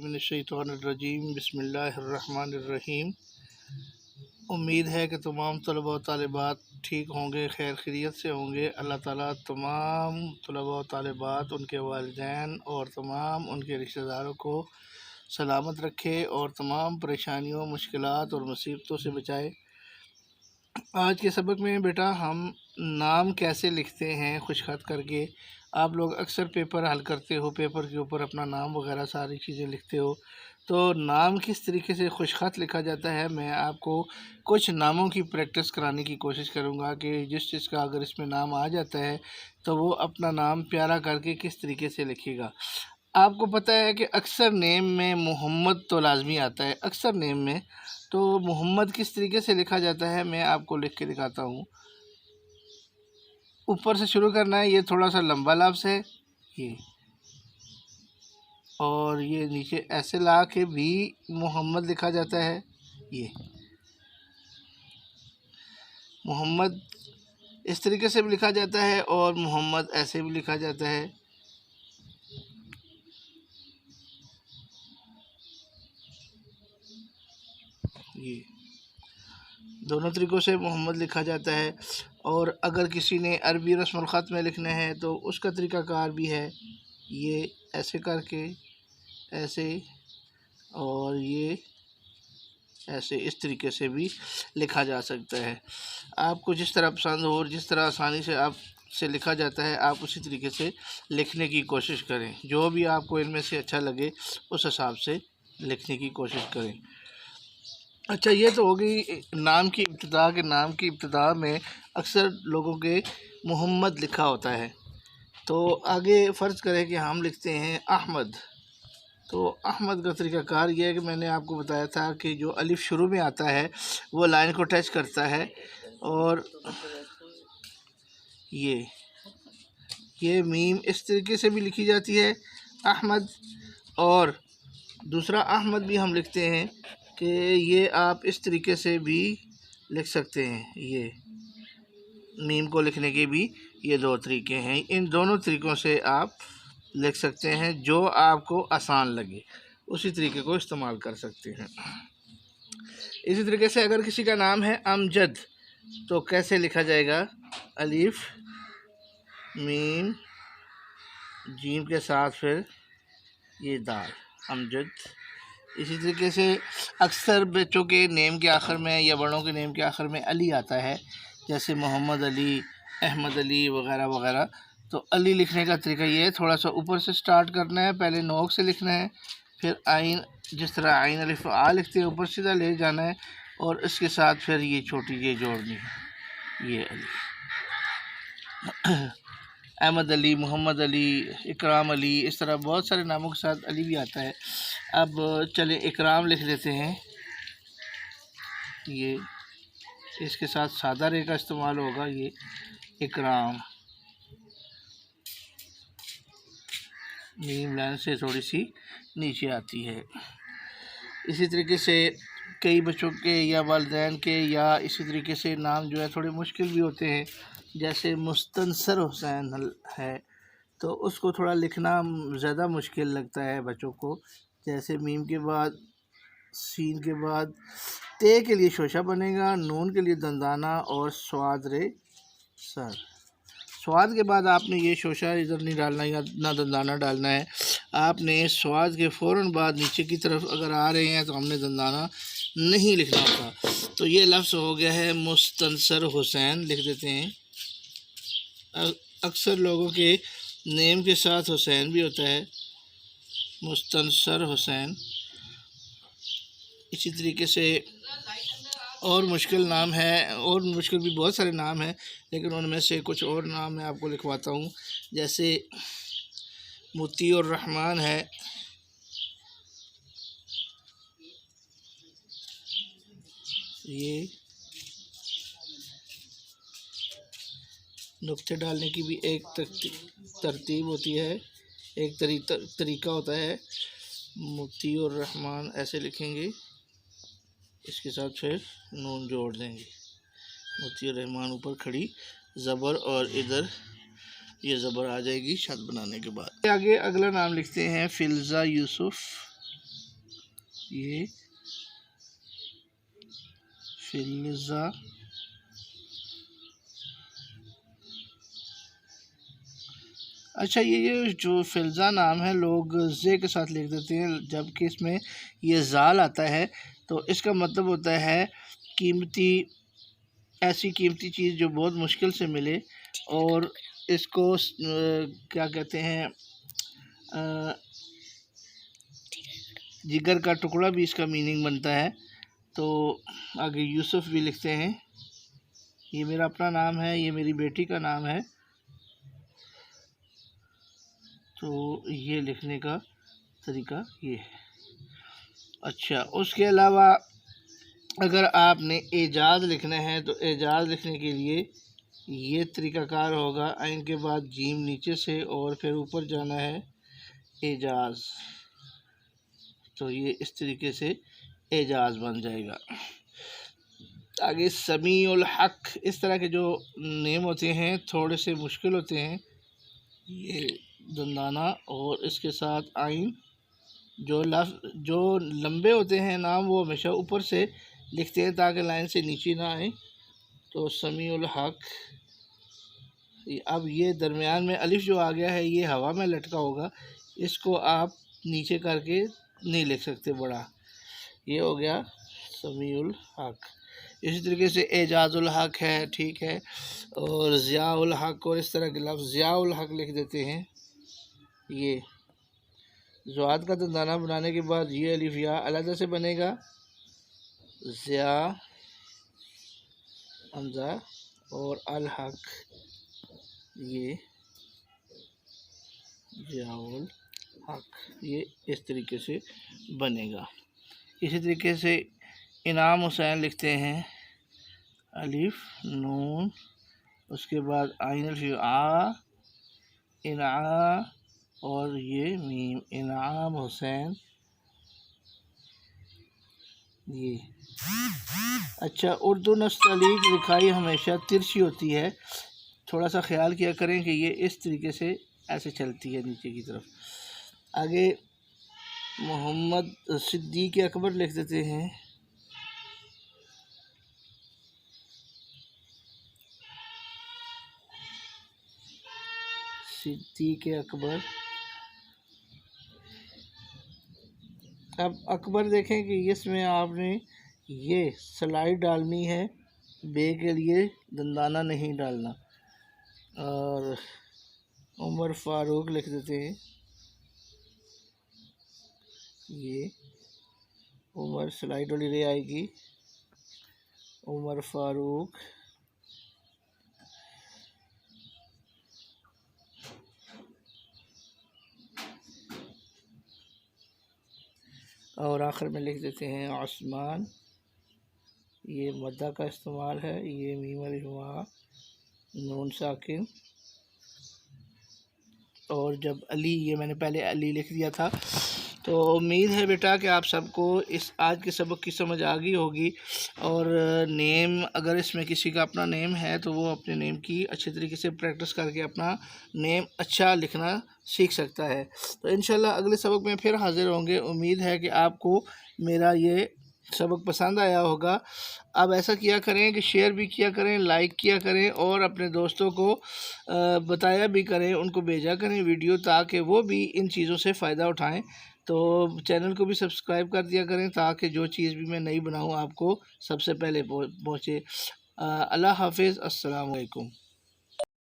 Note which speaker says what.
Speaker 1: मिनश्शैतानिर्रजीम बिस्मिल्लाहिर्रहमानिर्रहीम। उम्मीद है कि तमाम तलबा व तालिबात ठीक होंगे, खैर खैरियत से होंगे। अल्लाह ताला तमाम तलबा व तालिबात, उनके वालिदैन और तमाम उनके रिश्तेदारों को सलामत रखे और तमाम परेशानियों, मुश्किलात और मुसीबतों से बचाए। आज के सबक में बेटा हम नाम कैसे लिखते हैं खुशखत करके। आप लोग अक्सर पेपर हल करते हो, पेपर के ऊपर अपना नाम वगैरह सारी चीज़ें लिखते हो, तो नाम किस तरीके से खुशखत लिखा जाता है मैं आपको कुछ नामों की प्रैक्टिस कराने की कोशिश करूंगा कि जिस चीज़ का अगर इसमें नाम आ जाता है तो वो अपना नाम प्यारा करके किस तरीके से लिखेगा। आपको पता है कि अक्सर नेम में मोहम्मद तो लाजमी आता है, अक्सर नेम में तो मोहम्मद किस तरीके से लिखा जाता है मैं आपको लिख के दिखाता हूँ। ऊपर से शुरू करना है, ये थोड़ा सा लंबा लफ्ज़ है ये, और ये नीचे ऐसे ला के भी मोहम्मद लिखा जाता है। ये मोहम्मद इस तरीके से भी लिखा जाता है और मोहम्मद ऐसे भी लिखा जाता है। ये दोनों तरीक़ों से मोहम्मद लिखा जाता है। और अगर किसी ने अरबी रस्मुल ख़त में लिखना है तो उसका तरीक़ाकार भी है, ये ऐसे करके ऐसे, और ये ऐसे, इस तरीके से भी लिखा जा सकता है। आपको जिस तरह पसंद हो और जिस तरह आसानी से आप से लिखा जाता है आप उसी तरीके से लिखने की कोशिश करें। जो भी आपको इनमें से अच्छा लगे उस हिसाब से लिखने की कोशिश करें। अच्छा, ये तो हो गई नाम की इब्तिदा के। नाम की इब्तिदा में अक्सर लोगों के मोहम्मद लिखा होता है। तो आगे फ़र्ज़ करें कि हम लिखते हैं अहमद, तो अहमद का तरीक़ाकार ये है कि मैंने आपको बताया था कि जो अलिफ शुरू में आता है वो लाइन को टच करता है, और ये मीम इस तरीके से भी लिखी जाती है अहमद। और दूसरा अहमद भी हम लिखते हैं कि ये आप इस तरीके से भी लिख सकते हैं। ये मीम को लिखने के भी ये दो तरीके हैं, इन दोनों तरीक़ों से आप लिख सकते हैं। जो आपको आसान लगे उसी तरीके को इस्तेमाल कर सकते हैं। इसी तरीके से अगर किसी का नाम है अमजद तो कैसे लिखा जाएगा, अलिफ मीम जीम के साथ फिर ये दाल, अमजद। इसी तरीके से अक्सर बच्चों के नेम के आखिर में या बड़ों के नेम के आखिर में अली आता है, जैसे मोहम्मद अली, अहमद अली वगैरह वगैरह। तो अली लिखने का तरीका ये है, थोड़ा सा ऊपर से स्टार्ट करना है, पहले नोक से लिखना है, फिर आइन, जिस तरह आइन अलिफ आ लिखते हैं ऊपर सीधा ले जाना है, और इसके साथ फिर ये छोटी ये जोड़नी है, ये अली। अहमद अली, मोहम्मद अली, इकराम अली, इस तरह बहुत सारे नामों के साथ अली भी आता है। अब चलें इकराम लिख लेते हैं, ये इसके साथ सादा रे का इस्तेमाल होगा, ये इकराम, मीम लाइन से थोड़ी सी नीचे आती है। इसी तरीके से कई बच्चों के या वालिदैन के या इसी तरीके से नाम जो है थोड़े मुश्किल भी होते हैं, जैसे मुस्तनसर हुसैन है तो उसको थोड़ा लिखना ज़्यादा मुश्किल लगता है बच्चों को। जैसे मीम के बाद, सीन के बाद ते के लिए शोशा बनेगा, नून के लिए दंदाना, और स्वाद रे सर। स्वाद के बाद आपने ये शोशा इधर नहीं डालना या ना दंदाना डालना है, आपने स्वाद के फ़ौरन बाद नीचे की तरफ अगर आ रहे हैं तो हमने दंदाना नहीं लिखना होता। तो ये लफ्ज़ हो गया है मुस्तनसर हुसैन, लिख देते हैं। अक्सर लोगों के नेम के साथ हुसैन भी होता है, मुस्तनसर हुसैन। इसी तरीके से और मुश्किल नाम है, और मुश्किल भी बहुत सारे नाम हैं, लेकिन उनमें से कुछ और नाम मैं आपको लिखवाता हूँ। जैसे मोती और रहमान है, ये नुक्ते डालने की भी एक तरतीब होती है, एक तरीका होता है। मोती और रहमान ऐसे लिखेंगे, इसके साथ फिर नून जोड़ देंगे, मोती और रहमान ऊपर खड़ी ज़बर, और इधर ये ज़बर आ जाएगी शद बनाने के बाद। आगे अगला नाम लिखते हैं फ़िल्ज़ा यूसुफ़। ये फिल्जा अच्छा, ये जो फिल्ज़ा नाम है लोग जे के साथ लिख देते हैं, जबकि इसमें ये ज़ाल आता है। तो इसका मतलब होता है कीमती, ऐसी कीमती चीज़ जो बहुत मुश्किल से मिले, और इसको क्या कहते हैं, जिगर का टुकड़ा भी इसका मीनिंग बनता है। तो आगे यूसुफ भी लिखते हैं, ये मेरा अपना नाम है, ये मेरी बेटी का नाम है। तो ये लिखने का तरीका ये है। अच्छा, उसके अलावा अगर आपने एजाज लिखना है तो एजाज लिखने के लिए ये तरीक़ाकार होगा, आइन के बाद जीम नीचे से और फिर ऊपर जाना है एजाज। तो ये इस तरीके से एजाज बन जाएगा। आगे समीउल हक, इस तरह के जो नेम होते हैं थोड़े से मुश्किल होते हैं। ये दंदाना और इसके साथ आइन, जो लंबे होते हैं नाम वो हमेशा ऊपर से लिखते हैं ताकि लाइन से नीचे ना आए। तो समीउल हक। अब ये दरमियान में अलिफ जो आ गया है ये हवा में लटका होगा, इसको आप नीचे करके नहीं लिख सकते बड़ा। ये हो गया समीउल हक। इसी तरीके से एजाजुल हक है, ठीक है, और ज़ियाउल हक और इस तरह के लफ्ज़ ज़ियाउल हक लिख देते हैं। ये ज़ुआद का दंदाना बनाने के बाद ये अलिफ या अलग से बनेगा, ज़िया हमज़ा और अल हक, ये ज़ियाउल हक, ये इस तरीके से बनेगा। इसी तरीके से इनाम हुसैन लिखते हैं, अलिफ नून उसके बाद आइन अल्फ आ, इना और ये मीम, इनाम हुसैन। ये अच्छा, उर्दू नस्तलीक लिखाई हमेशा तिरछी होती है, थोड़ा सा ख्याल किया करें कि ये इस तरीके से ऐसे चलती है नीचे की तरफ। आगे मोहम्मद सिद्दीक़ अकबर लिख देते हैं, सिद्दीक़ अकबर। अब अकबर देखें कि इसमें आपने ये स्लाइड डालनी है, बे के लिए दंदाना नहीं डालना। और उमर फ़ारूक लिख देते हैं, ये उमर स्लाइड वाली रे आएगी, उमर फ़ारूक। और आखिर में लिख देते हैं उस्मान, ये मद्दा का इस्तेमाल है, ये मीम अलिफ वहाँ नून साकिन। और जब अली, ये मैंने पहले अली लिख दिया था। तो उम्मीद है बेटा कि आप सबको इस आज के सबक की समझ आ गई होगी। और नेम, अगर इसमें किसी का अपना नेम है तो वो अपने नेम की अच्छे तरीके से प्रैक्टिस करके अपना नेम अच्छा लिखना सीख सकता है। तो इंशाल्लाह अगले सबक में फिर हाज़िर होंगे। उम्मीद है कि आपको मेरा ये सबक पसंद आया होगा। अब ऐसा किया करें कि शेयर भी किया करें, लाइक किया करें और अपने दोस्तों को बताया भी करें, उनको भेजा करें वीडियो, ताकि वो भी इन चीज़ों से फ़ायदा उठाएं। तो चैनल को भी सब्सक्राइब कर दिया करें ताकि जो चीज़ भी मैं नहीं बनाऊं आपको सबसे पहले पहुँचे। अल्लाह हाफिज़, अस्सलाम वालेकुम।